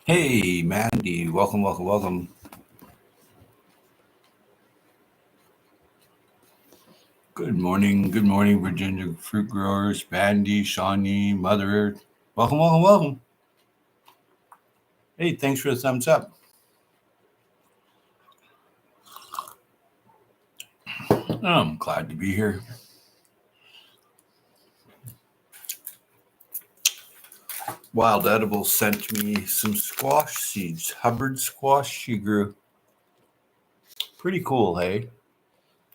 Hey, Mandy, welcome, welcome, welcome. Good morning, Virginia fruit growers, Mandy, Shawnee, Mother Earth. Welcome, welcome, welcome. Hey, thanks for the thumbs up. I'm glad to be here. Wild Edibles sent me some squash seeds, Hubbard squash she grew. Pretty cool, hey?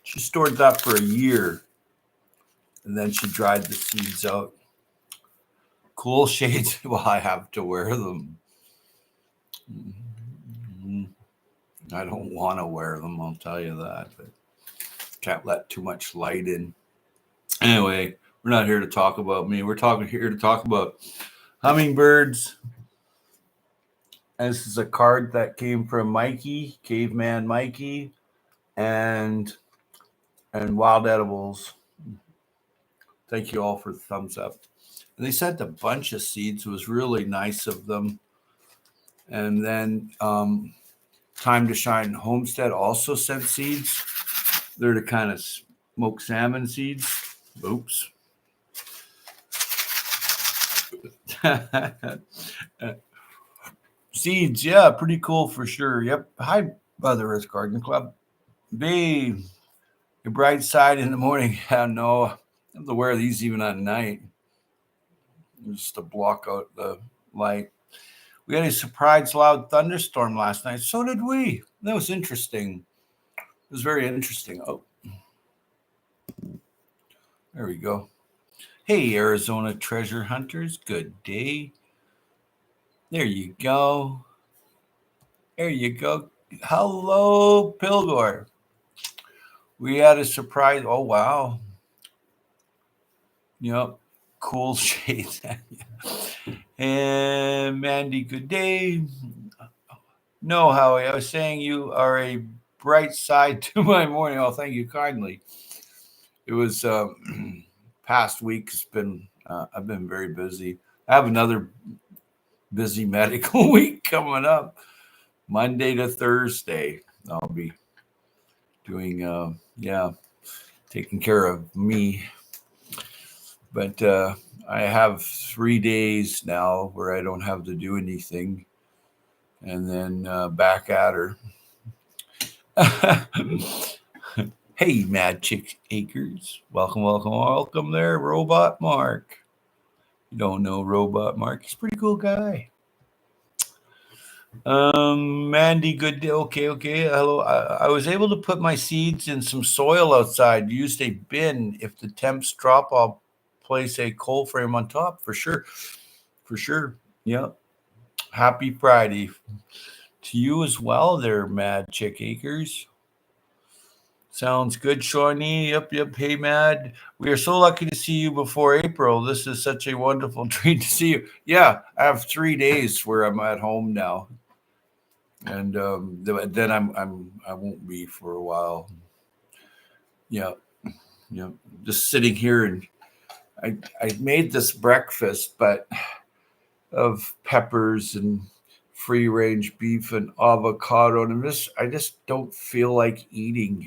She stored that for a year and then she dried the seeds out. Cool shades. Well, I have to wear them. I don't want to wear them, I'll tell you that. But can't let too much light in. Anyway, we're not here to talk about me. We're talking here to talk about hummingbirds. And this is a card that came from Mikey, Caveman Mikey, and Wild Edibles. Thank you all for the thumbs up. And they sent a bunch of seeds. It was really nice of them. And then Time to Shine Homestead also sent seeds. They're the kind of smoked salmon seeds. Oops. Seeds, yeah, pretty cool for sure. Yep. Hi, Mother Earth Garden Club. Be your bright side in the morning. Yeah, no, I have to wear these even at night just to block out the light. We had a surprise loud thunderstorm last night. So did we. That was interesting. It was very interesting. Oh, there we go. Hey, Arizona treasure hunters. Good day. There you go. There you go. Hello, Pilgor. We had a surprise. Oh, wow. Yep. Cool shades. And Mandy, good day. No, Howie, I was saying you are a bright side to my morning. Oh, thank you kindly. It was past week has been I've been very busy. I have another busy medical week coming up, Monday to Thursday. I'll be doing taking care of me. But I have 3 days now where I don't have to do anything, and then back at her. Hey, Mad Chick Acres. Welcome, welcome, welcome there, Robot Mark. You don't know Robot Mark. He's a pretty cool guy. Mandy, good day. Okay. Hello. I was able to put my seeds in some soil outside. Used a bin. If the temps drop, I'll place a coal frame on top for sure. For sure. Yep. Happy Friday to you as well there, Mad Chick Acres. Sounds good, Shawnee. Yep. Hey, Mad. We are so lucky to see you before April. This is such a wonderful treat to see you. Yeah, I have 3 days where I'm at home now, and then I won't be for a while. Yeah, just sitting here, and I made this breakfast, but of peppers and free range beef and avocado, and I just don't feel like eating.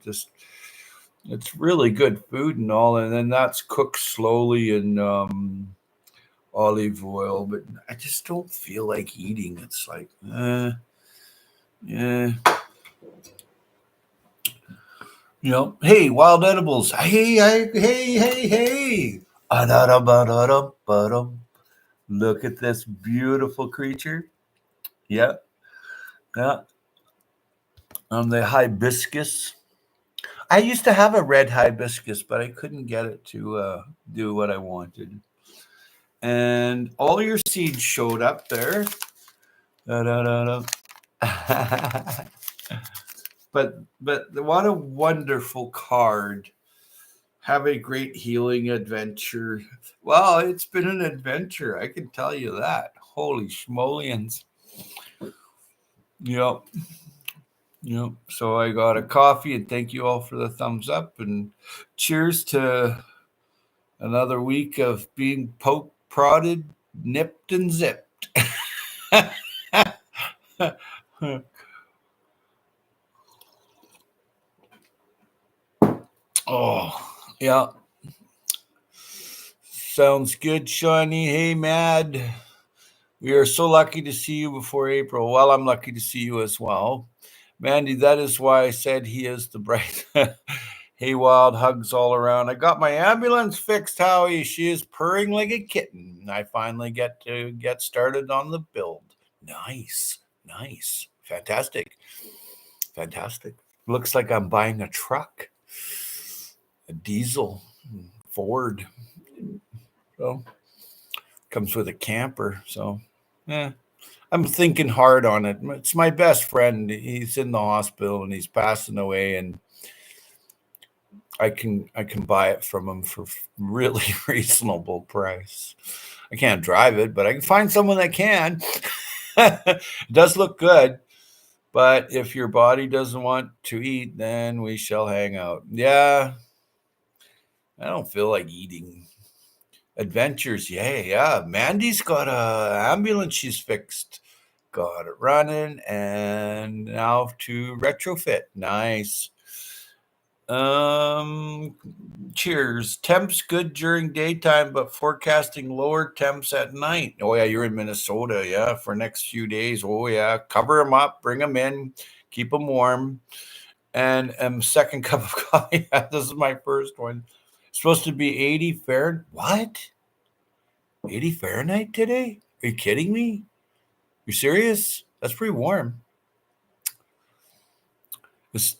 It's really good food and all, and then that's cooked slowly in olive oil, but I just don't feel like eating. It's like, yeah. Hey, Wild Edibles. Hey. Ah-da-da-ba-da-da-ba-dum. Look at this beautiful creature. Yeah, yeah. The hibiscus. I used to have a red hibiscus, but I couldn't get it to do what I wanted. And all your seeds showed up there. Da-da-da-da. but what a wonderful card. Have a great healing adventure. Well, it's been an adventure, I can tell you that. Holy schmolians. Yep. So I got a coffee, and thank you all for the thumbs up, and cheers to another week of being poked, prodded, nipped, and zipped. Oh, yeah. Sounds good, Shawnee. Hey, Mad. We are so lucky to see you before April. Well, I'm lucky to see you as well. Mandy, that is why I said he is the bright. Hey, wild hugs all around. I got my ambulance fixed, Howie. She is purring like a kitten. I finally get to get started on the build. Nice. Nice. Fantastic. Fantastic. Looks like I'm buying a truck, a diesel Ford. So comes with a camper. So, yeah. I'm thinking hard on it. It's my best friend. He's in the hospital and he's passing away, and I can buy it from him for really reasonable price. I can't drive it, but I can find someone that can. It does look good, but if your body doesn't want to eat, then we shall hang out. Yeah, I don't feel like eating. Adventures, yeah. Mandy's got a ambulance she's fixed. Got it running, and now to retrofit. Nice. Um, cheers. Temps good during daytime, but forecasting lower temps at night. Oh yeah, you're in Minnesota, yeah, for next few days. Oh yeah, cover them up, bring them in, keep them warm. And second cup of coffee. Yeah, this is my first one. Supposed to be 80 Fahrenheit. What? 80 Fahrenheit today? Are you kidding me? You serious? That's pretty warm.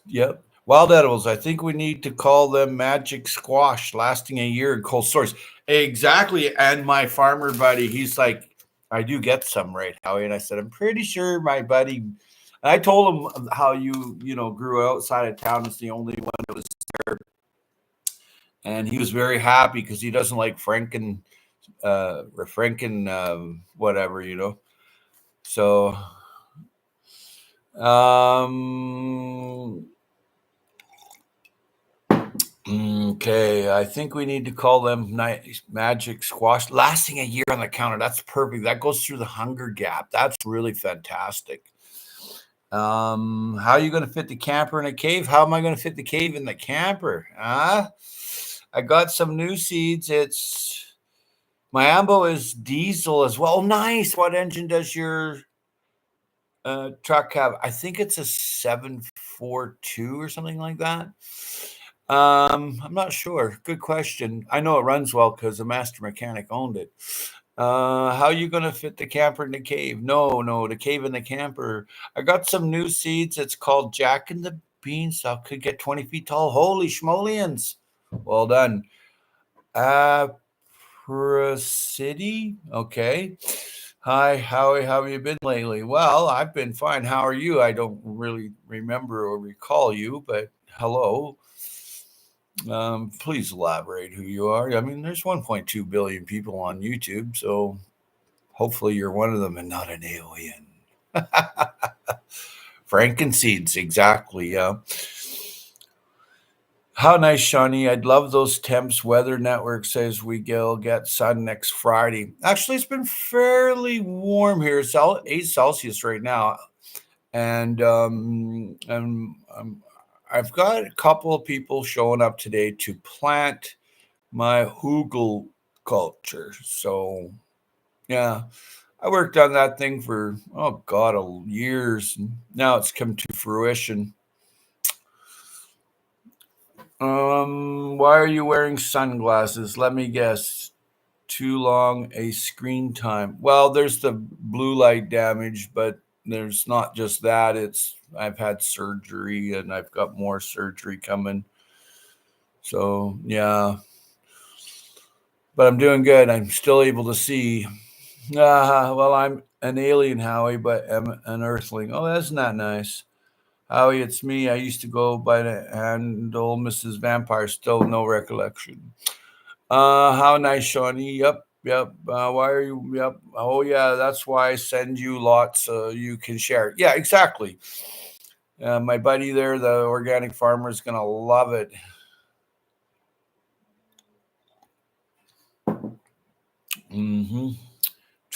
Yep. Wild edibles. I think we need to call them magic squash, lasting a year in cold stores. Exactly. And my farmer buddy, he's like, I do get some, right, Howie? And I said, I'm pretty sure my buddy. And I told him how you grew outside of town. It's the only one that was there, and he was very happy because he doesn't like Franken, whatever. So, um, okay, I think we need to call them nice magic squash, lasting a year on the counter. That's perfect. That goes through the hunger gap. That's really fantastic. How are you going to fit the camper in a cave? How am I going to fit the cave in the camper? I got some new seeds. My ambo is diesel as well. Nice. What engine does your truck have? I think it's a 742 or something like that. I'm not sure. Good question. I know it runs well because the master mechanic owned it. How are you going to fit the camper in the cave? No, the cave in the camper. I got some new seeds. It's called Jack and the Beanstalk. Could get 20 feet tall. Holy schmolians. Well done. City. Okay. Hi, Howie. How have you been lately? Well, I've been fine. How are you? I don't really remember or recall you, but hello. Please elaborate who you are. I mean, there's 1.2 billion people on YouTube, so hopefully you're one of them and not an alien. Frankenseeds, exactly. Yeah. How nice, Shawnee. I'd love those temps. Weather Network says we will get sun next Friday. Actually, it's been fairly warm here. It's 8 Celsius right now. And I've got a couple of people showing up today to plant my hugel culture. So, yeah, I worked on that thing for, oh God, years. Now it's come to fruition. Why are you wearing sunglasses? Let me guess. Too long a screen time. Well, there's the blue light damage, but there's not just that. I've had surgery and I've got more surgery coming. So, yeah. But I'm doing good. I'm still able to see. Well, I'm an alien, Howie, but I'm an earthling. Oh, that's not nice. Howie, it's me. I used to go by the handle Mrs. Vampire. Still no recollection. How nice, Shawnee. Yep. Why are you? Yep. Oh, yeah. That's why I send you lots so you can share. Yeah, exactly. My buddy there, the organic farmer, is going to love it. Mm-hmm.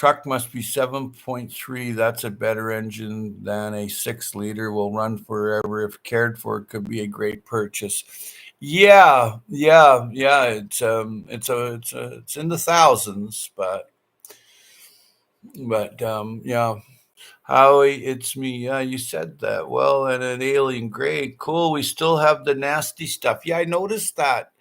truck must be 7.3. That's a better engine than a 6-liter. Will run forever if cared for. It could be a great purchase. Yeah. It's in the thousands, but yeah. Howie, it's me. Yeah, you said that. Well, and an alien gray. Cool. We still have the nasty stuff. Yeah, I noticed that.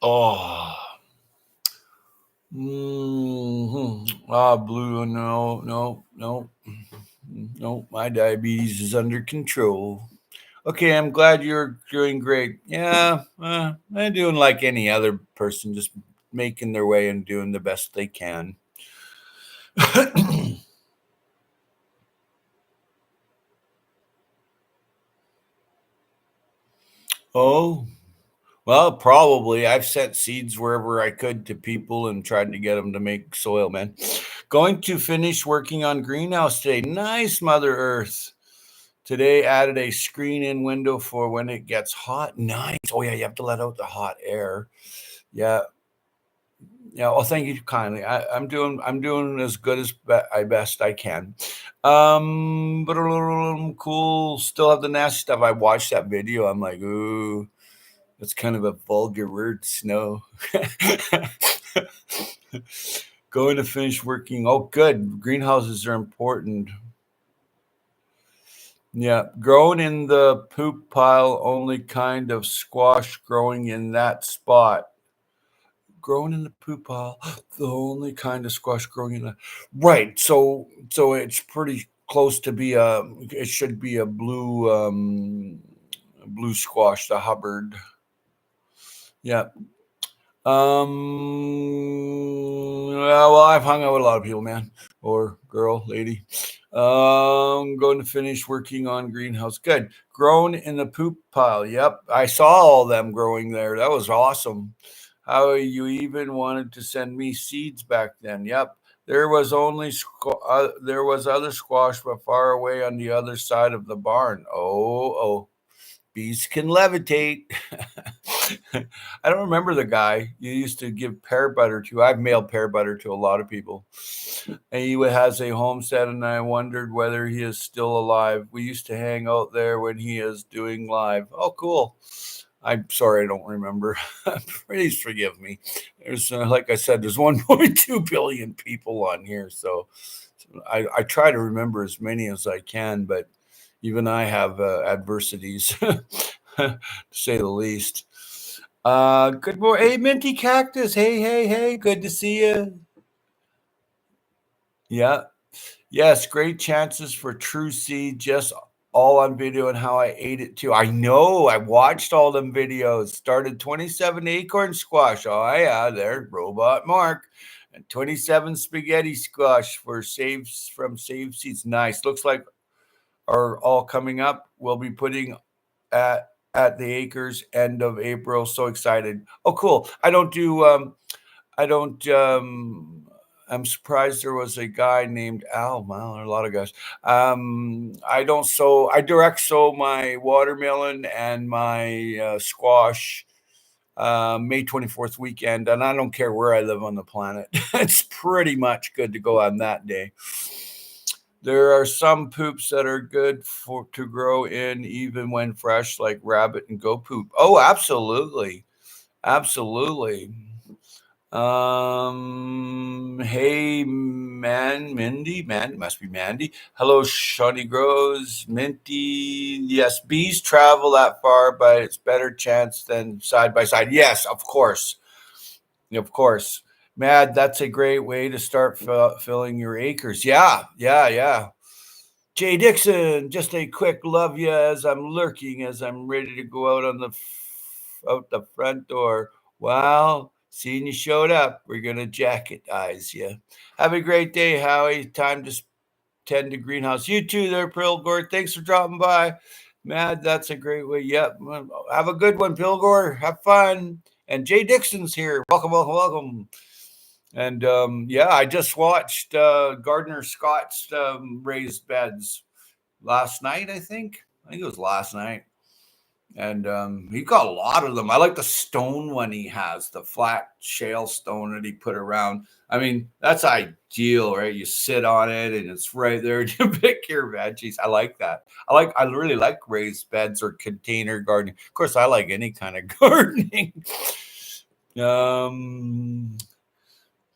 Oh. Blue. No. My diabetes is under control. Okay, I'm glad you're doing great. Yeah, I'm doing like any other person, just making their way and doing the best they can. Oh, well, probably. I've sent seeds wherever I could to people and tried to get them to make soil, man. Going to finish working on greenhouse today. Nice, Mother Earth. Today added a screen-in window for when it gets hot. Nice. Oh yeah, you have to let out the hot air. Yeah. Yeah. Well, thank you kindly. I'm doing as good as best I can. But cool. Still have the nasty stuff. I watched that video. I'm like, ooh, that's kind of a vulgar word, snow. Going to finish working. Oh, good. Greenhouses are important. Yeah, grown in the poop pile, only kind of squash growing in that spot. Grown in the poop pile, the only kind of squash growing in that. Right. So it's pretty close to be it should be a blue squash, the Hubbard. Yeah. Well, I've hung out with a lot of people, man, or girl, lady. Going to finish working on greenhouse. Good. Grown in the poop pile. Yep. I saw all them growing there. That was awesome. How you even wanted to send me seeds back then. Yep. There was there was other squash, but far away on the other side of the barn. Oh. Bees can levitate. I don't remember the guy you used to give pear butter to. I've mailed pear butter to a lot of people. And he has a homestead, and I wondered whether he is still alive. We used to hang out there when he is doing live. Oh, cool. I'm sorry, I don't remember. Please forgive me. There's, like I said, there's 1.2 billion people on here, so I try to remember as many as I can, but even I have adversities, to say the least. Good morning. Hey, Minty Cactus. Hey. Good to see you. Yeah. Yes, great chances for true seed. Just all on video and how I ate it too. I know. I watched all them videos. Started 27 acorn squash. Oh, yeah. There's Robot Mark. And 27 spaghetti squash from Save Seeds. Nice. Looks like are all coming up. We'll be putting at the acres end of April. So excited. Oh, cool. I don't I'm surprised there was a guy named Al. Well, there are a lot of guys. I direct sow my watermelon and my squash May 24th weekend, and I don't care where I live on the planet. It's pretty much good to go on that day. There are some poops that are good to grow in even when fresh, like rabbit and goat poop. Oh, absolutely. Hey, Mindy, it must be Mandy. Hello, Shawnee Grows, Minty. Yes, bees travel that far, but it's better chance than side by side. Yes, of course. Mad, that's a great way to start filling your acres. Yeah. Jay Dixon, just a quick love you as I'm lurking, as I'm ready to go out out the front door. Wow, seeing you showed up. We're gonna jacket eyes you. Have a great day, Howie. Time to tend to greenhouse. You too, there, Pilgore. Thanks for dropping by. Mad, that's a great way. Yep. Have a good one, Pilgore. Have fun. And Jay Dixon's here. Welcome. And yeah, I just watched Gardner Scott's raised beds last night. I think it was last night. And he got a lot of them. I like the stone one he has, the flat shale stone that he put around. I mean, that's ideal, right? You sit on it and it's right there to pick your veggies. I like that. I really like raised beds or container gardening. Of course, I like any kind of gardening. Um,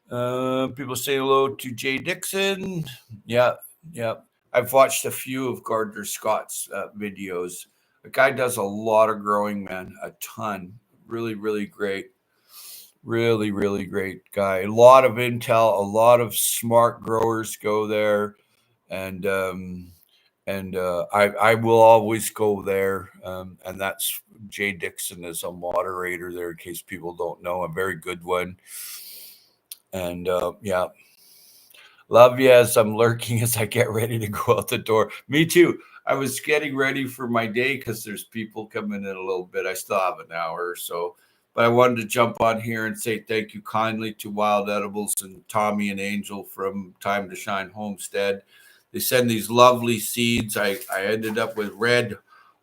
People say hello to Jay Dixon. Yeah, yeah. I've watched a few of Gardner Scott's videos. The guy does a lot of growing, man, a ton. Really, really great. Really, really great guy. A lot of intel, a lot of smart growers go there. And I will always go there. And that's Jay Dixon is a moderator there, in case people don't know, a very good one. And yeah, love you as I'm lurking as I get ready to go out the door. Me too. I was getting ready for my day because there's people coming in a little bit. I still have an hour or so, but I wanted to jump on here and say thank you kindly to Wild Edibles and Tommy and Angel from Time to Shine Homestead. They send these lovely seeds. I ended up with red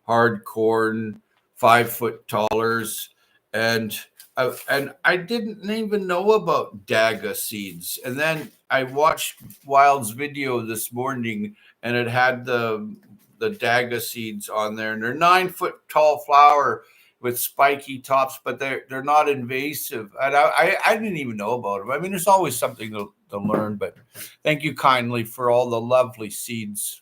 hard corn, 5 foot tallers, and I didn't even know about Daga seeds. And then I watched Wild's video this morning, and it had the Daga seeds on there, and they're 9 foot tall flower with spiky tops, but they're not invasive. And I didn't even know about them. I mean, there's always something to learn. But thank you kindly for all the lovely seeds.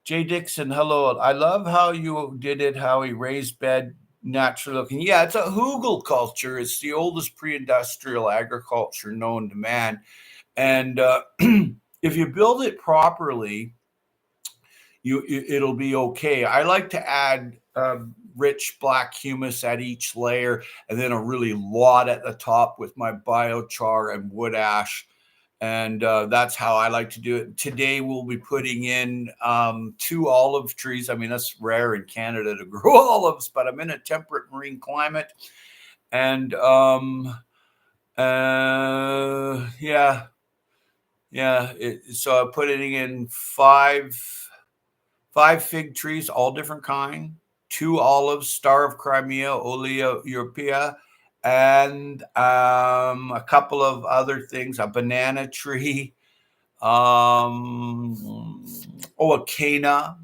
Jay Dixon, hello. I love how you did it, how he raised bed natural looking. Yeah, it's a hugel culture. It's the oldest pre-industrial agriculture known to man. And if you build it properly, it'll be okay. I like to add rich black humus at each layer, and then a really lot at the top with my biochar and wood ash. And that's how I like to do it. Today we'll be putting in 2 olive trees. I mean, that's rare in Canada to grow olives, but I'm in a temperate marine climate. And yeah. So I'm putting in five fig trees, all different kind, 2 olives, Star of Crimea, Olea Europea, and a couple of other things, a banana tree, a cana,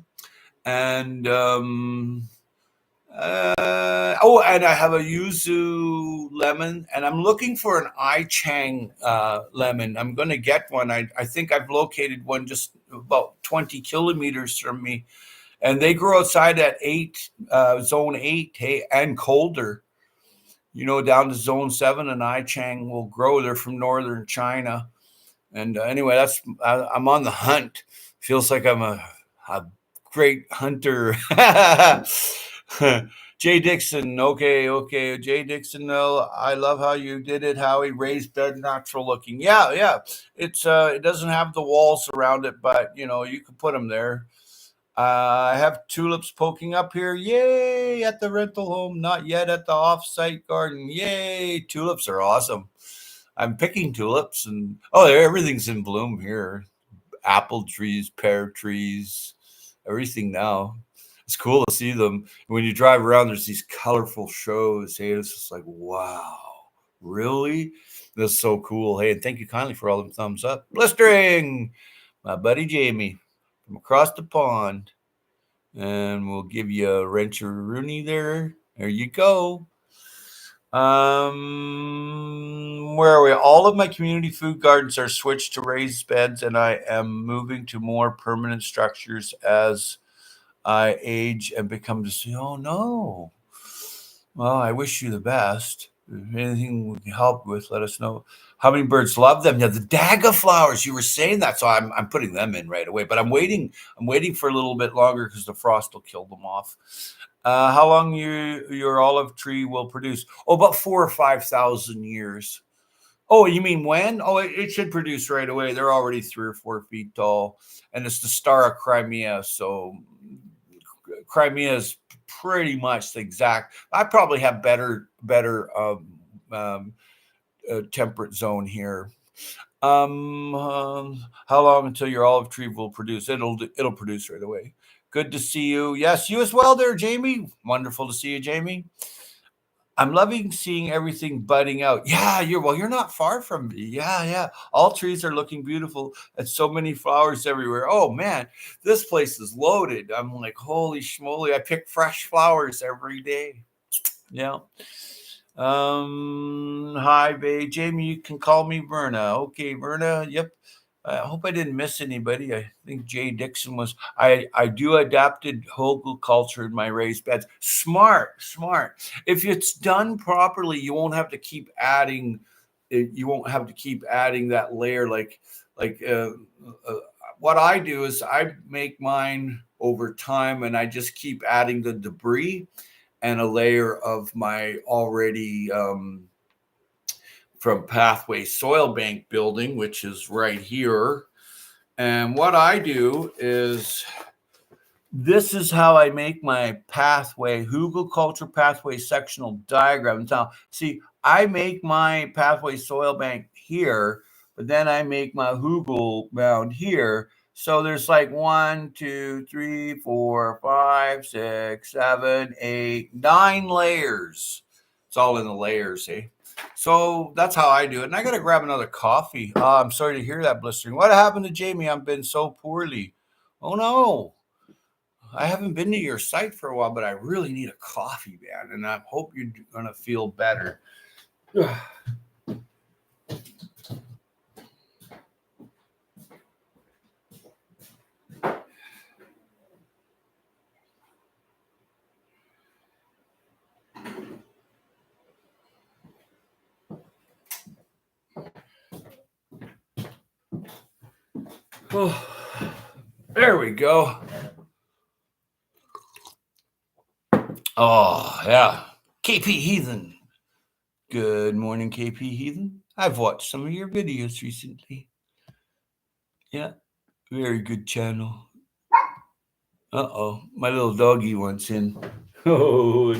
and and I have a yuzu lemon, and I'm looking for an I Chang lemon. I'm going to get one. I think I've located one just about 20 kilometers from me, and they grow outside at zone 8, hey, and colder. Down to zone 7, and I Chang will grow. They're from northern China. And anyway, I'm on the hunt. Feels like I'm a great hunter. Jay Dixon, okay. Jay Dixon, no, I love how you did it. How he raised bed, natural looking. Yeah. It's it doesn't have the walls around it, but you can put them there. I have tulips poking up here. Yay! At the rental home, not yet at the off-site garden. Yay! Tulips are awesome. I'm picking tulips, and everything's in bloom here. Apple trees, pear trees, everything now. It's cool to see them. When you drive around, there's these colorful shows. Hey, it's just like, wow, really? That's so cool. Hey, and thank you kindly for all the thumbs up. Blistering, my buddy Jamie from across the pond. And we'll give you a Rooney there. There you go. Where are we? All of my community food gardens are switched to raised beds, and I am moving to more permanent structures as I age and become oh no. Well, I wish you the best. If anything we can help with, let us know. Hummingbirds love them. Yeah, the Daga flowers. You were saying that, so I'm putting them in right away. But I'm waiting for a little bit longer because the frost will kill them off. How long your olive tree will produce? Oh, about 4,000 or 5,000 years. Oh, you mean when? Oh, it should produce right away. They're already 3 or 4 feet tall, and it's the Star of Crimea. So Crimea is pretty much the exact. I probably have better temperate zone here. How long until your olive tree will produce? It'll produce right away. Good to see you. Yes, you as well there, Jamie. Wonderful to see you, Jamie. I'm loving seeing everything budding out. Yeah, you're not far from me. Yeah. All trees are looking beautiful and so many flowers everywhere. Oh man, this place is loaded. I'm like, holy schmoly, I pick fresh flowers every day. Yeah. Hi, babe. Jamie, you can call me Verna. Okay, Verna. Yep. I hope I didn't miss anybody. I think Jay Dixon was. I do adapted culture in my raised beds. Smart. If it's done properly, you won't have to keep adding. You won't have to keep adding that layer. Like what I do is I make mine over time, and I just keep adding the debris and a layer of my already from Pathway Soil Bank building, which is right here. And what I do is, this is how I make my pathway, hugelkultur pathway sectional diagram. Now, see, I make my pathway soil bank here, but then I make my hugel mound here. So there's like 1, 2, 3, 4, 5, 6, 7, 8, 9 layers. It's all in the layers, eh? So that's how I do it. And I got to grab another coffee. I'm sorry to hear that, blistering. What happened to Jamie? I've been so poorly. Oh, no. I haven't been to your site for a while, but I really need a coffee, man. And I hope you're going to feel better. Oh, there we go. Oh, yeah. KP Heathen. Good morning, KP Heathen. I've watched some of your videos recently. Yeah, very good channel. Uh-oh, my little doggy wants in. Oh,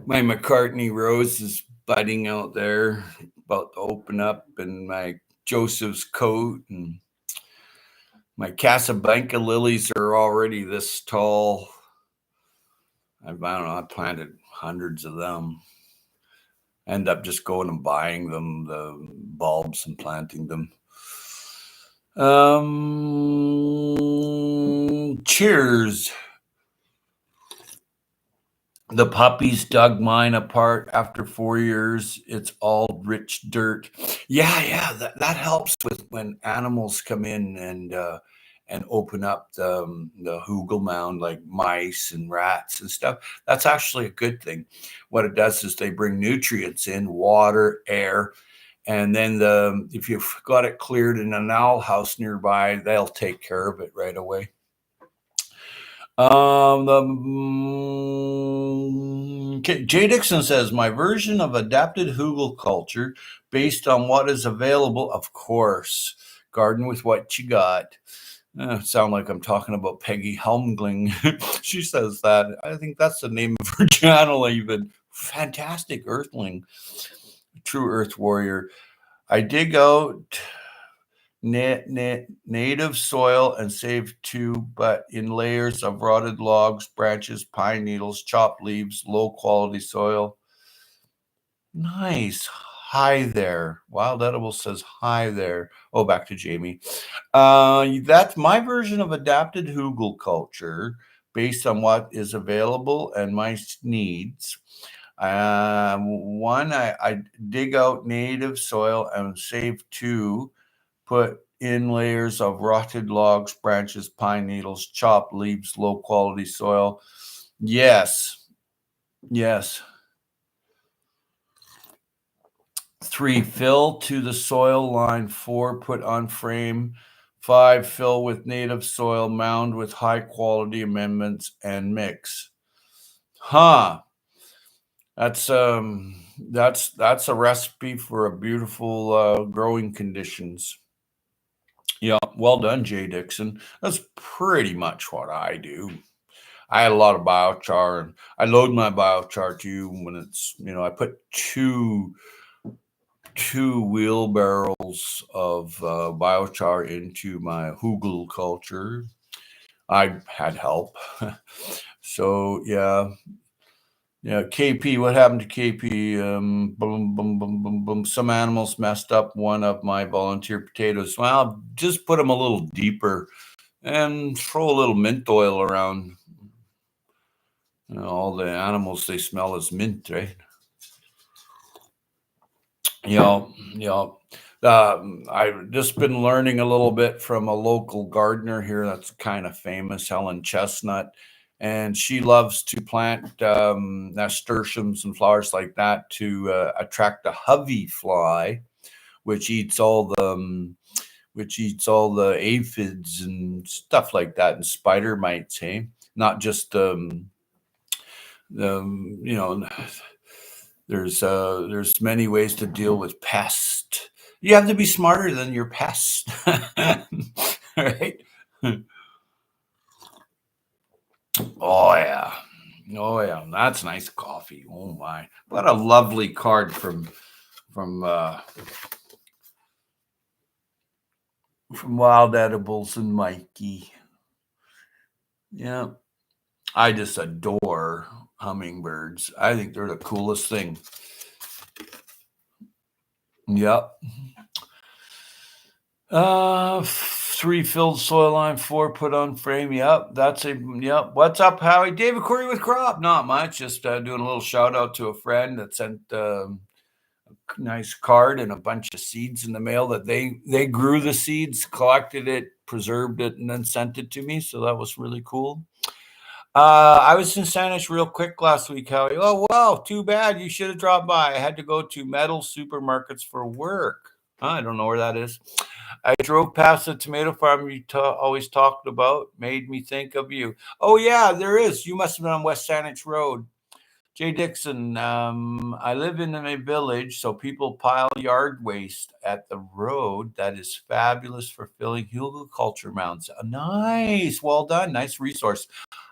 my McCartney rose is budding out there, about to open up, and my Joseph's coat and my Casablanca lilies are already this tall. I don't know, I planted hundreds of them. End up just going and buying them, the bulbs, and planting them. Cheers. The puppies dug mine apart after 4 years. It's all rich dirt. Yeah, that helps with when animals come in and open up the hugel mound, like mice and rats and stuff. That's actually a good thing. What it does is they bring nutrients in, water, air, and then if you've got it cleared in an owl house nearby, they'll take care of it right away. Jay Dixon says, my version of adapted hugelkultur based on what is available, of course. Garden with what you got. Sound like I'm talking about Peggy Helmgling. She says that. I think that's the name of her channel even. Fantastic earthling. True earth warrior. I dig out native soil and save 2, but in layers of rotted logs, branches, pine needles, chopped leaves, low quality soil. Nice. Hi there. Wild Edible says hi there. Oh, back to Jamie. That's my version of adapted hugelkultur based on what is available and my needs. One, I dig out native soil and save 2, put in layers of rotted logs, branches, pine needles, chopped leaves, low quality soil. Yes. 3, fill to the soil line. 4, put on frame. 5, fill with native soil, mound with high quality amendments, and mix. That's a recipe for a beautiful growing conditions. Yeah, well done, Jay Dixon. That's pretty much what I do. I had a lot of biochar, and I load my biochar too when it's, I put two wheelbarrows of biochar into my hugel culture. I had help. So yeah, KP, what happened to KP? Boom, boom, boom, boom, boom. Some animals messed up one of my volunteer potatoes. Well, just put them a little deeper and throw a little mint oil around. All the animals, they smell as mint, right? Yeah. I've just been learning a little bit from a local gardener here that's kind of famous, Helen Chestnut, and she loves to plant nasturtiums and flowers like that to attract a hovey fly, which eats all the aphids and stuff like that, and spider mites. Hey, not just um, you know there's many ways to deal with pest. You have to be smarter than your pest, right? Oh yeah, oh yeah, that's nice coffee. Oh my, what a lovely card from from Wild Edibles and Mikey. Yeah, I just adore hummingbirds. I think they're the coolest thing. Yep. 3 filled soil line, 4 put on frame. Yep, yep. What's up, Howie? David Corey with Crop. Not much. Just doing a little shout out to a friend that sent a nice card and a bunch of seeds in the mail that they grew the seeds, collected it, preserved it, and then sent it to me. So that was really cool. I was in Saanich real quick last week, Howie. Oh wow, too bad. You should have dropped by. I had to go to Metal Supermarkets for work. I don't know where that is. I drove past the tomato farm you always talked about. Made me think of you. Oh yeah, there is. You must have been on West Saanich Road. Jay Dixon, I live in a village, so people pile yard waste at the road. That is fabulous for filling hugelkultur mounds. Nice, well done, nice resource.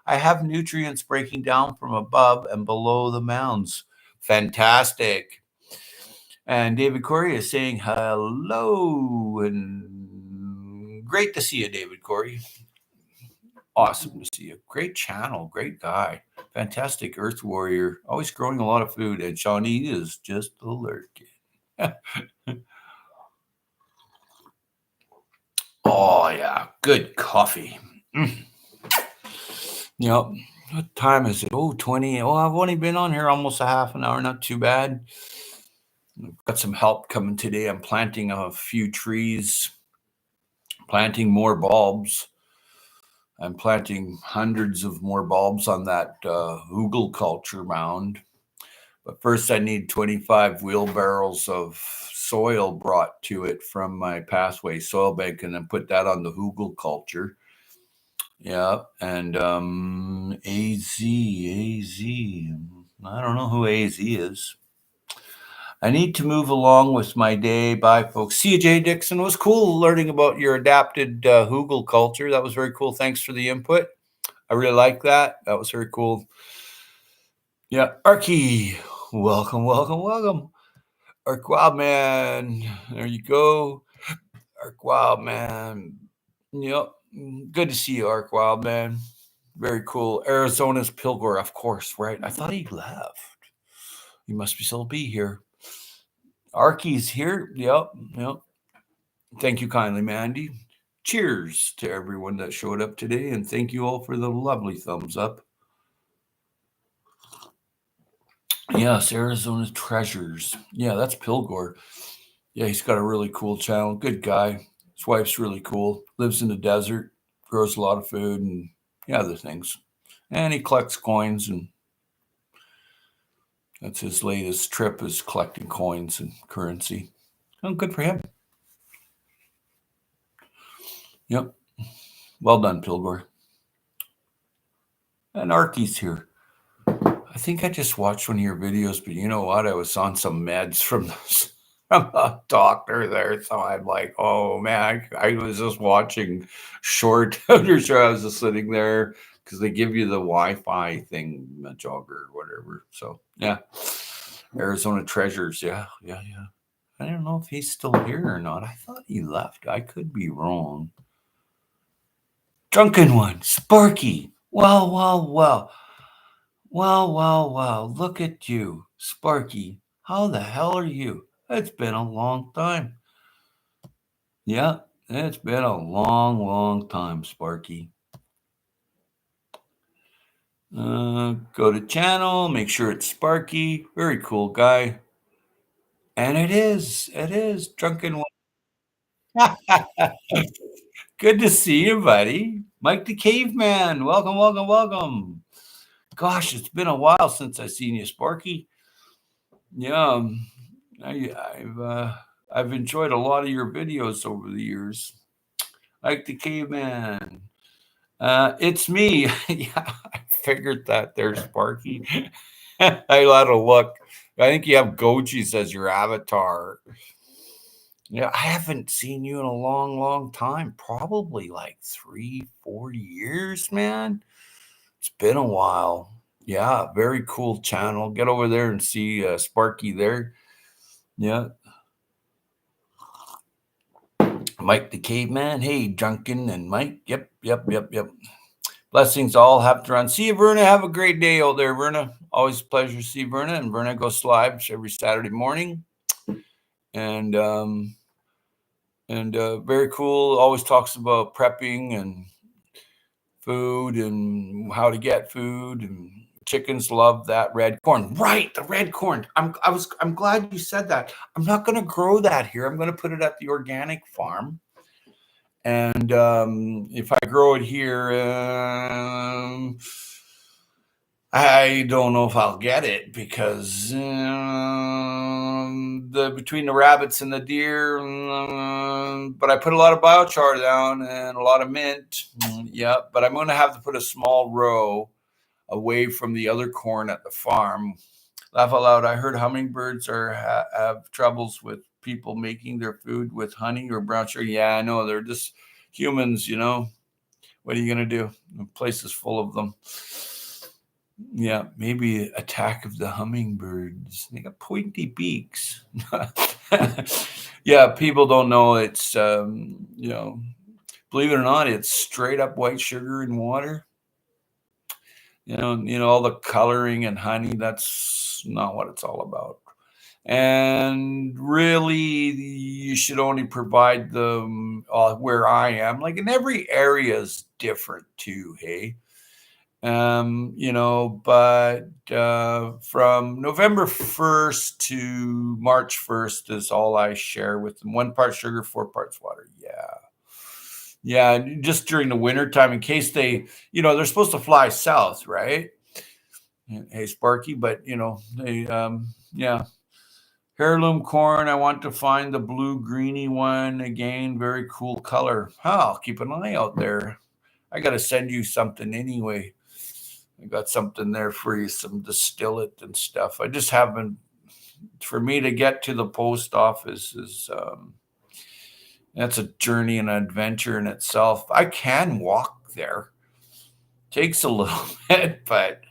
I have nutrients breaking down from above and below the mounds. Fantastic. And David Corey is saying hello and great to see you, David Corey. Awesome to see you. Great channel, great guy, fantastic Earth Warrior, always growing a lot of food. And Shawnee is just lurking. Oh yeah, good coffee. Yep. What time is it? Oh, 20. Oh, I've only been on here almost a half an hour. Not too bad. I've got some help coming today. I'm planting a few trees, planting more bulbs. I'm planting hundreds of more bulbs on that hugelkultur mound. But first, I need 25 wheelbarrows of soil brought to it from my Pathway soil bank, and then put that on the hugelkultur. Yeah, and AZ. I don't know who AZ is. I need to move along with my day. Bye, folks. CJ Dixon, it was cool learning about your adapted hugelkultur. That was very cool. Thanks for the input. I really like that. That was very cool. Yeah, Arky, welcome. Ark Wildman, there you go. Ark Wildman. Yep, good to see you, Ark Wildman. Very cool. Arizona's Pilgor, of course, right? I thought he left. He must still be here. Arky's here. Yep. Thank you kindly, Mandy. Cheers to everyone that showed up today, and thank you all for the lovely thumbs up. Yes, Arizona Treasures. Yeah, that's Pilgor. Yeah, he's got a really cool channel. Good guy. His wife's really cool. Lives in the desert, grows a lot of food, and other things. And he collects coins, and that's his latest trip, is collecting coins and currency. Oh, good for him. Yep. Well done, Pilgor. And Arky's here. I I think I just watched one of your videos, but you know what? I was on some meds from from a doctor there, so I'm like, oh man, I was just watching short or sure I was just sitting there because they give you the Wi-Fi thing, jogger or whatever. So yeah, Arizona Treasures, yeah, yeah, yeah. I don't know if he's still here or not. I thought he left. I could be wrong. Drunken one, Sparky. Well, well, well. Well, well, well, look at you, Sparky. How the hell are you? It's been a long time. Yeah, it's been a long, long time, Sparky. Go to channel, make sure it's Sparky. Very cool guy. And it is, Drunken one. Good to see you, buddy. Mike the Caveman. Welcome, welcome, welcome. Gosh, it's been a while since I seen you, Sparky. Yeah, I've enjoyed a lot of your videos over the years. Like the caveman. It's me. Yeah, I figured that there, Sparky. I let a look. I think you have Goji's as your avatar. Yeah, I haven't seen you in a long, long time. Probably like 3, 4 years, man. It's been a while. Yeah, very cool channel. Get over there and see Sparky there. Yeah, Mike the caveman. Hey, Drunken and Mike. Yep, yep, yep, yep. Blessings all have to run. See you, Verna. Have a great day out there, Verna. Always a pleasure to see Verna. And Verna goes live every Saturday morning. And very cool. Always talks about prepping and food and how to get food. And chickens love that red corn. Right, the red corn. I'm glad you said that. I'm not going to grow that here. I'm going to put it at the organic farm. And if I grow it here, I don't know if I'll get it because between the rabbits and the deer, but I put a lot of biochar down and a lot of mint. Yeah, but I'm going to have to put a small row away from the other corn at the farm. Laugh out loud. I heard hummingbirds have troubles with people making their food with honey or brown sugar. Yeah, I know. They're just humans, you know. What are you going to do? The place is full of them. Yeah, maybe attack of the hummingbirds. They got pointy beaks. Yeah, people don't know it's, believe it or not, it's straight up white sugar and water. All the coloring and honey, that's not what it's all about. And really, you should only provide them where I am. Like, in every area is different too, hey? But from November 1st to March 1st is all I share with them. 1 part sugar, 4 parts water. Yeah. Yeah, just during the winter time, in case they're supposed to fly south, right? Hey, Sparky, but yeah. Heirloom corn. I want to find the blue greeny one again. Very cool color. I'll keep an eye out there. I got to send you something anyway. I got something there for you, some distillate and stuff. I just haven't, for me to get to the post office is, that's a journey and an adventure in itself. I can walk there. Takes a little bit, but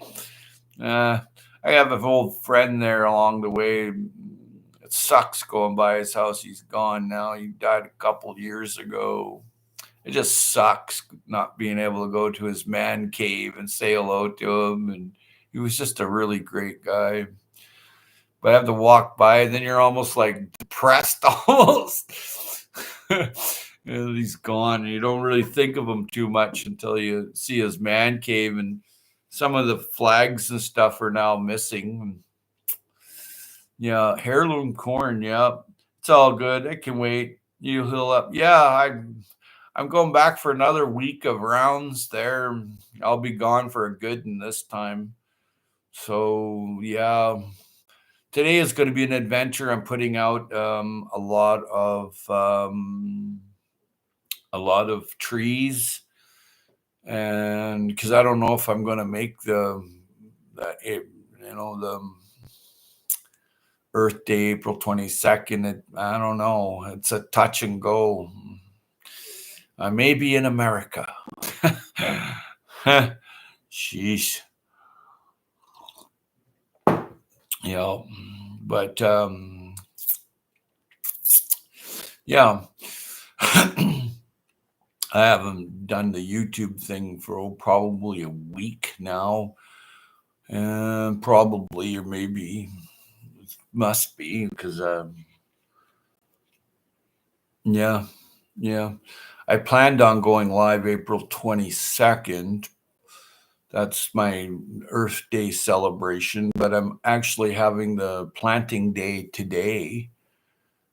I have an old friend there along the way. It sucks going by his house. He's gone now. He died a couple years ago. It just sucks not being able to go to his man cave and say hello to him. And he was just a really great guy. But I have to walk by, and then you're almost like depressed almost. And he's gone. And you don't really think of him too much until you see his man cave, and some of the flags and stuff are now missing. Yeah, heirloom corn. Yeah, it's all good. It can wait. You heal up. Yeah, I'm going back for another week of rounds there. I'll be gone for a good one this time. So yeah, today is going to be an adventure. I'm putting out a lot of trees, and because I don't know if I'm going to make the Earth Day, April 22nd. I don't know. It's a touch and go. I may be in America. Sheesh. But yeah. I haven't done the YouTube thing for probably a week now. Probably, or maybe must be, because yeah. I planned on going live April 22nd. That's my Earth Day celebration, but I'm actually having the planting day today.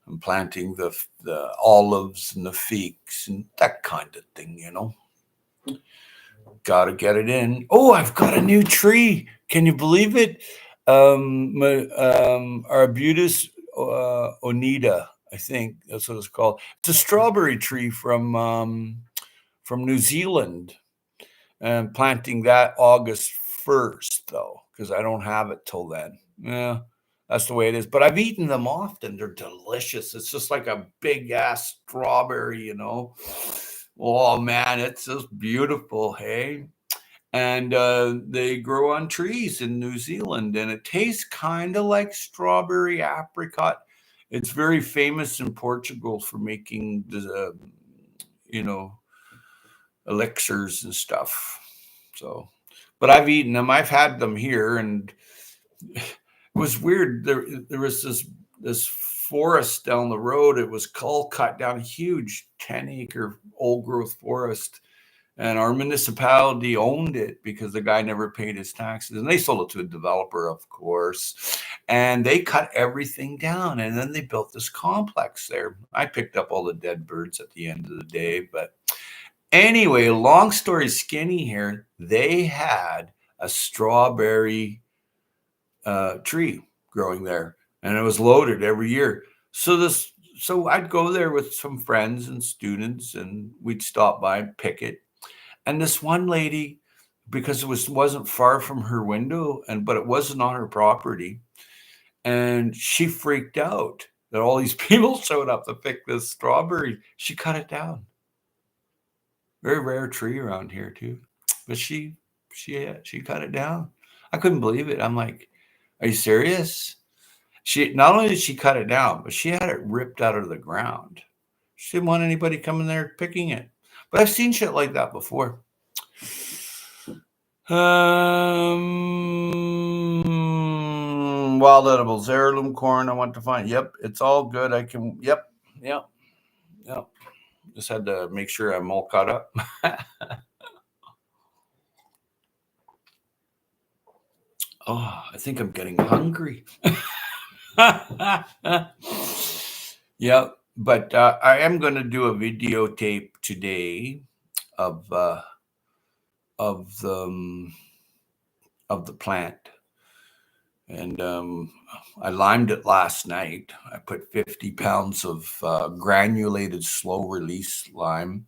I'm planting the olives and the figs and that kind of thing, Got to get it in. Oh, I've got a new tree. Can you believe it? Arbutus onida, I think that's what it's called. It's a strawberry tree from New Zealand. And planting that August 1st, though, because I don't have it till then. Yeah, that's the way it is. But I've eaten them often. They're delicious. It's just like a big ass strawberry, Oh, man, it's just beautiful, hey? And they grow on trees in New Zealand, and it tastes kind of like strawberry apricot. It's very famous in Portugal for making the, elixirs and stuff. So, but I've eaten them. I've had them here, and it was weird. There was this forest down the road. It was all cut down, huge 10-acre old growth forest, and our municipality owned it because the guy never paid his taxes, and they sold it to a developer, of course, and they cut everything down, and then they built this complex there. I picked up all the dead birds at the end of the day, but anyway, long story skinny here, they had a strawberry tree growing there, and it was loaded every year. So I'd go there with some friends and students, and we'd stop by and pick it. And this one lady, because it wasn't far from her window, but it wasn't on her property, and she freaked out that all these people showed up to pick this strawberry. She cut it down. Very rare tree around here too, but she cut it down. I couldn't believe it. I'm like, are you serious? She not only did she cut it down, but she had it ripped out of the ground. She didn't want anybody coming there picking it. But I've seen shit like that before. Wild edibles, heirloom corn. I want to find. Yep, it's all good. I can. Yep. Just had to make sure I'm all caught up. Oh, I think I'm getting hungry. Yeah, but I am going to do a videotape today of the plant, and I limed it last night. I put 50 pounds of granulated slow release lime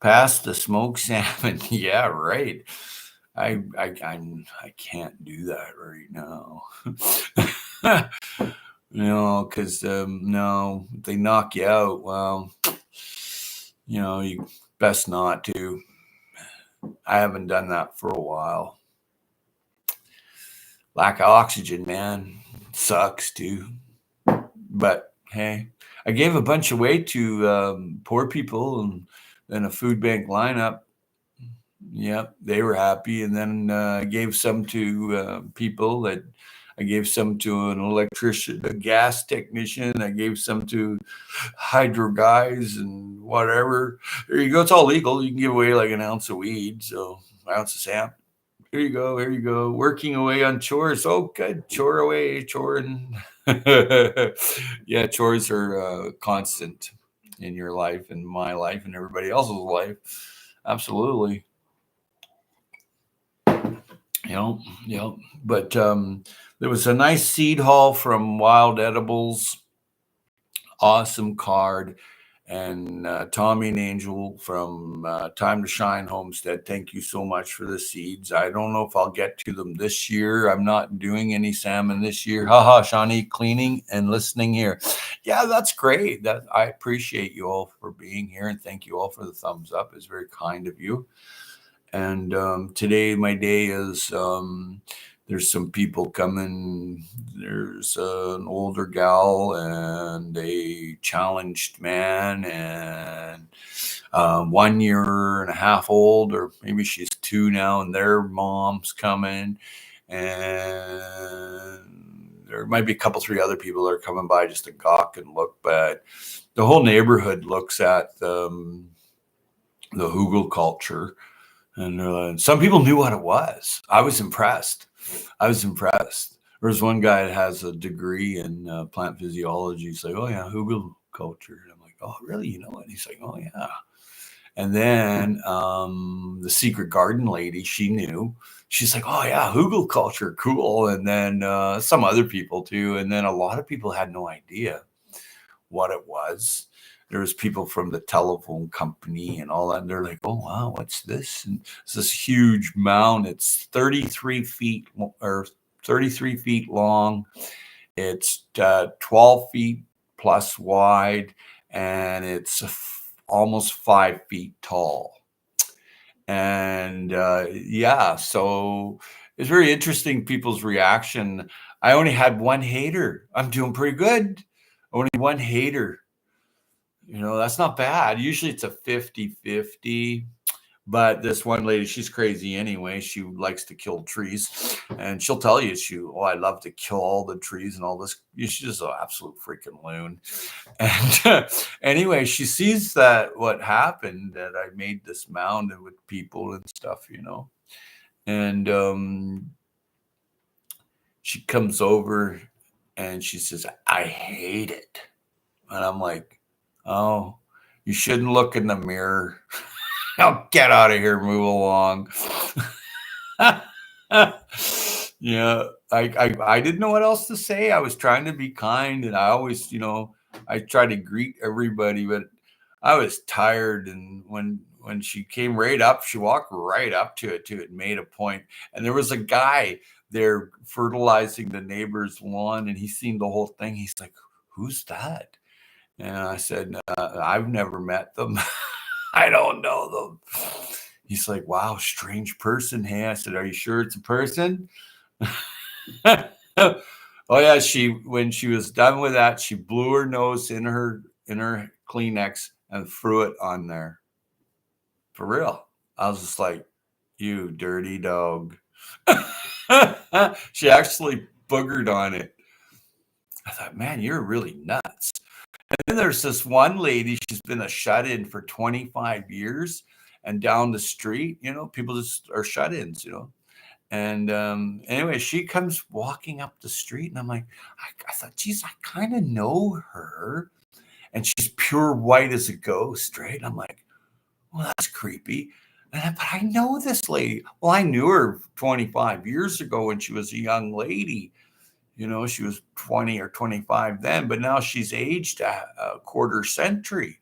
past the smoked salmon. Yeah, right. I can't do that right now. Because no, if they knock you out, well, you best not to. I haven't done that for a while. Lack of oxygen, man, sucks too. But hey, I gave a bunch away to poor people and a food bank lineup. Yep, they were happy. And then I gave some to people that I gave some to an electrician, a gas technician. I gave some to hydro guys and whatever. There you go. It's all legal. You can give away like an ounce of weed. So an ounce of sap. Here you go. Here you go. Working away on chores. Oh, good. Chore away. Choring. Yeah, chores are constant in your life and my life and everybody else's life. Absolutely. But there was a nice seed haul from Wild Edibles. Awesome card. And Tommy and Angel from Time to Shine Homestead, thank you so much for the seeds. I don't know if I'll get to them this year. I'm not doing any salmon this year. Haha, Shawnee, cleaning and listening here. Yeah, that's great. That I appreciate you all for being here, and thank you all for the thumbs up. It's very kind of you. And today, my day is there's some people coming. There's an older gal and a challenged man, and 1 year and a half old, or maybe she's 2 now, and their mom's coming. And there might be a couple, 3 other people that are coming by just to gawk and look, but the whole neighborhood looks at the hugel culture. And some people knew what it was. I was impressed. There was one guy that has a degree in plant physiology. He's like, oh, yeah, hugel culture. And I'm like, oh, really? You know it? He's like, oh, yeah. And then the secret garden lady, she knew. She's like, oh, yeah, hugel culture, cool. And then some other people, too. And then a lot of people had no idea what it was. There was people from the telephone company and all that. And they're like, oh, wow, what's this? And it's this huge mound. It's 33 feet long. It's 12 feet plus wide, and it's almost 5 feet tall. And yeah, so it's very interesting, people's reaction. I only had one hater. I'm doing pretty good. Only one hater. You know, that's not bad. Usually it's a 50-50. But this one lady, she's crazy anyway. She likes to kill trees. And she'll tell you, I love to kill all the trees and all this. She's just an absolute freaking loon. And anyway, she sees that what happened, that I made this mound with people and stuff, you know. And she comes over and she says, I hate it. And I'm like, oh, you shouldn't look in the mirror. Now get out of here, move along. Yeah, I didn't know what else to say. I was trying to be kind, and I always, I try to greet everybody, but I was tired. And when she came right up, she walked right up to it, and made a point. And there was a guy there fertilizing the neighbor's lawn, and he seen the whole thing. He's like, who's that? And I said, I've never met them. I don't know them. He's like, wow, strange person. Hey, I said, are you sure it's a person? Oh yeah, when she was done with that, she blew her nose in her Kleenex and threw it on there. For real. I was just like, you dirty dog. She actually boogered on it. I thought, man, you're really nuts. And then there's this one lady, she's been a shut-in for 25 years, and down the street, people just are shut-ins, And anyway, she comes walking up the street, and I'm like, I thought, geez, I kind of know her. And she's pure white as a ghost, right? I'm like, well, that's creepy. But I know this lady. Well, I knew her 25 years ago when she was a young lady. She was 20 or 25 then, but now she's aged a quarter century.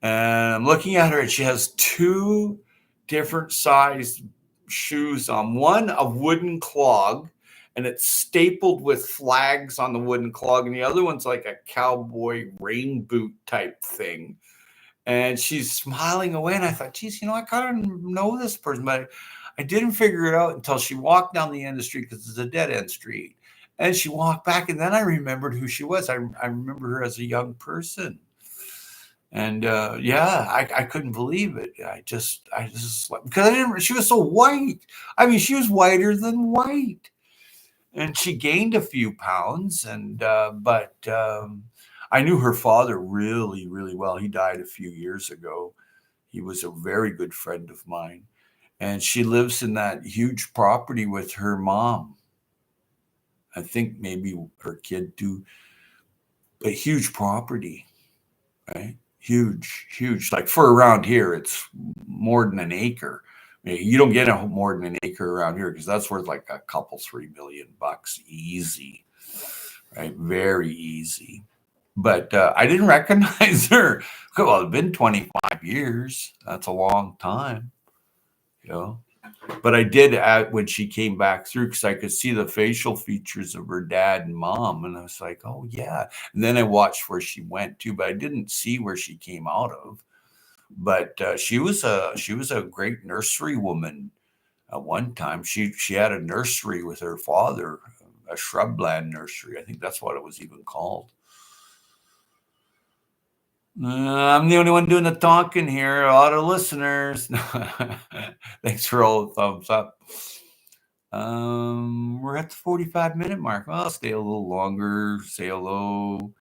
And I'm looking at her, and she has 2 different sized shoes on. One, a wooden clog, and it's stapled with flags on the wooden clog. And the other one's like a cowboy rain boot type thing. And she's smiling away. And I thought, geez, I kind of know this person, but I didn't figure it out until she walked down the end of the street, because it's a dead end street. And she walked back, and then I remembered who she was. I remember her as a young person. And yeah, I couldn't believe it. I just because she was so white. I mean, she was whiter than white. And she gained a few pounds, but I knew her father really, really well. He died a few years ago. He was a very good friend of mine. And she lives in that huge property with her mom. I think maybe her kid too. A huge property, right? Huge. Like for around here, it's more than an acre. I mean, you don't get more than an acre around here, because that's worth like a couple, $3 million easy, right? Very easy. But I didn't recognize her Well, it's been 25 years. That's a long time, you know. But I did when she came back through because I could see the facial features of her dad and mom, and I was like, oh yeah. And then I watched where she went to, but I didn't see where she came out of. But she was a great nursery woman. At one time, she had a nursery with her father, a shrubland nursery. I think that's what it was even called. I'm the only one doing the talking here. A lot of listeners. Thanks for all the thumbs up. We're at the 45-minute mark. Well, I'll stay a little longer, say hello.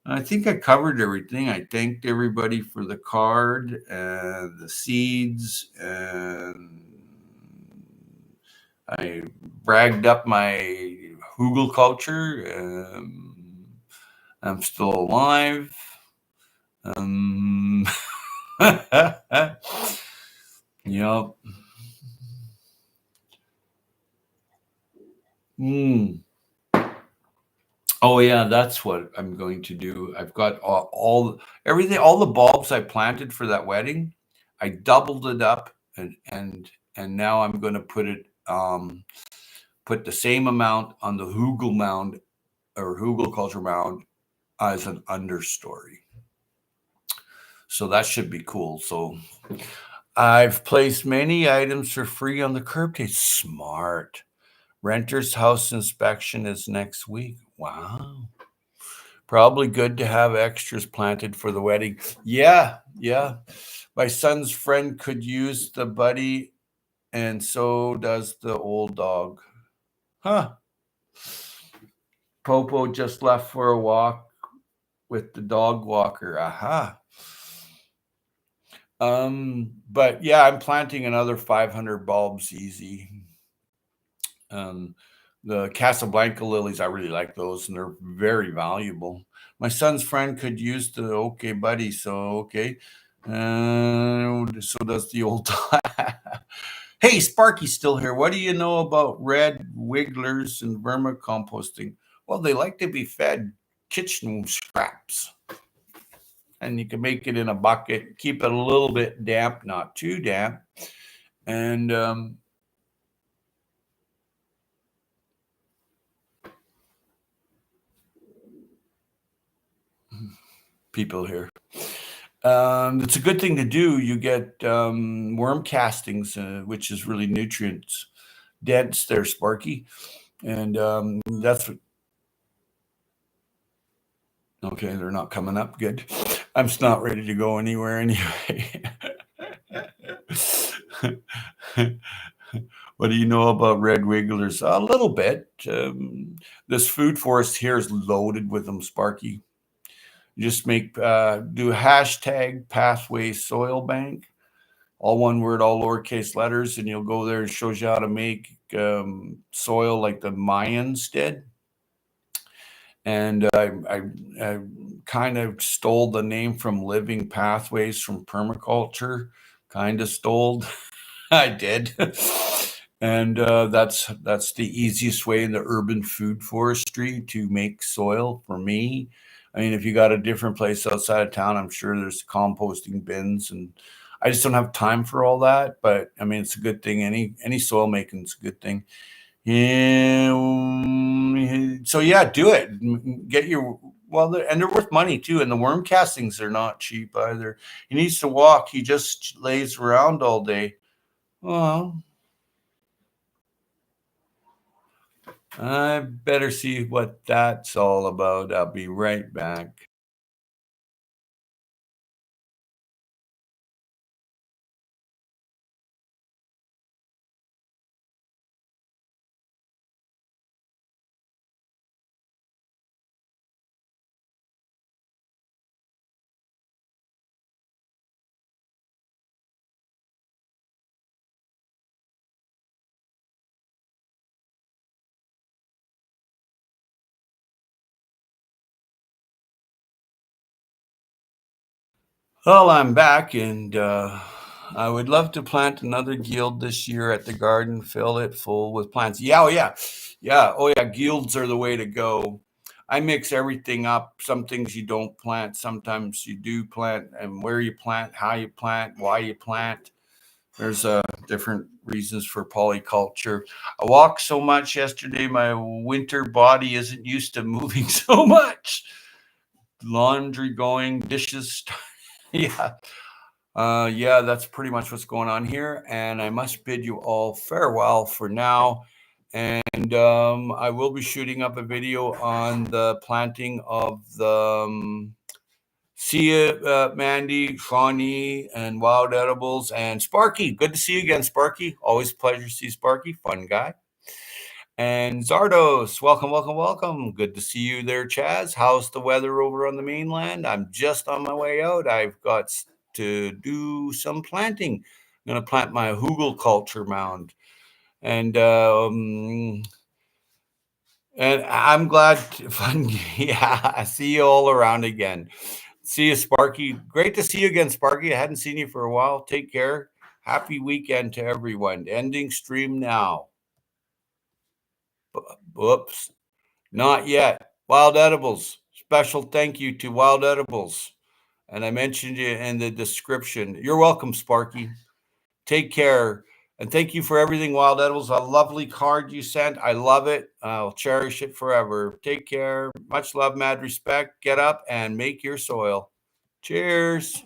I think I covered everything. I thanked everybody for the card and the seeds, and I bragged up my hugel culture. I'm still alive. Yep. Oh yeah, that's what I'm going to do. I've got everything, all the bulbs I planted for that wedding. I doubled it up, and now I'm going to put the same amount on the hugel mound or hugel culture mound as an understory. So that should be cool. So I've placed many items for free on the curb. It's smart. Renter's house inspection is next week. Wow. Probably good to have extras planted for the wedding. Yeah. My son's friend could use the buddy, and so does the old dog. Huh. Popo just left for a walk with the dog walker. Aha. But yeah, I'm planting another 500 bulbs easy. The Casablanca lilies, I really like those, and they're very valuable. My son's friend could use the okay buddy, so okay. So does the old Hey, Sparky's still here. What do you know about red wigglers and vermicomposting? Well, they like to be fed kitchen scraps. And you can make it in a bucket, keep it a little bit damp, not too damp. And people here. It's a good thing to do. You get worm castings, which is really nutrients dense there, Sparky. And that's what. Okay, they're not coming up. Good. I'm just not ready to go anywhere anyway. What do you know about red wigglers? A little bit. This food forest here is loaded with them, Sparky. You just do hashtag pathway soil bank, all one word, all lowercase letters, and you'll go there. It shows you how to make soil like the Mayans did. And I kind of stole the name from Living Pathways from permaculture. Kind of stole. I did. And that's the easiest way in the urban food forestry to make soil for me. I mean, if you got a different place outside of town, I'm sure there's composting bins, and I just don't have time for all that. But I mean, it's a good thing. Any soil making is a good thing. Yeah. So yeah, do it. Get your and they're worth money too. And the worm castings are not cheap either. He needs to walk. He just lays around all day. Well, I better see what that's all about. I'll be right back. Well, I'm back, and I would love to plant another guild this year at the garden, fill it full with plants. Yeah, oh yeah. Oh yeah, guilds are the way to go. I mix everything up. Some things you don't plant, sometimes you do plant, and where you plant, how you plant, why you plant. There's different reasons for polyculture. I walked so much yesterday, my winter body isn't used to moving so much. Laundry going, dishes. Yeah. Yeah, that's pretty much what's going on here. And I must bid you all farewell for now. And I will be shooting up a video on the planting of the see you, Mandy, Shawnee, and Wild Edibles, and Sparky. Good to see you again, Sparky. Always a pleasure to see Sparky. Fun guy. And Zardos, welcome, welcome, welcome. Good to see you there, Chaz. How's the weather over on the mainland? I'm just on my way out. I've got to do some planting. I'm going to plant my hugelkultur mound. And I'm glad. Fun. Yeah, I see you all around again. See you, Sparky. Great to see you again, Sparky. I hadn't seen you for a while. Take care. Happy weekend to everyone. Ending stream now. Whoops. Not yet. Wild Edibles. Special thank you to Wild Edibles. And I mentioned you in the description. You're welcome, Sparky. Take care. And thank you for everything, Wild Edibles. A lovely card you sent. I love it. I'll cherish it forever. Take care. Much love, mad respect. Get up and make your soil. Cheers.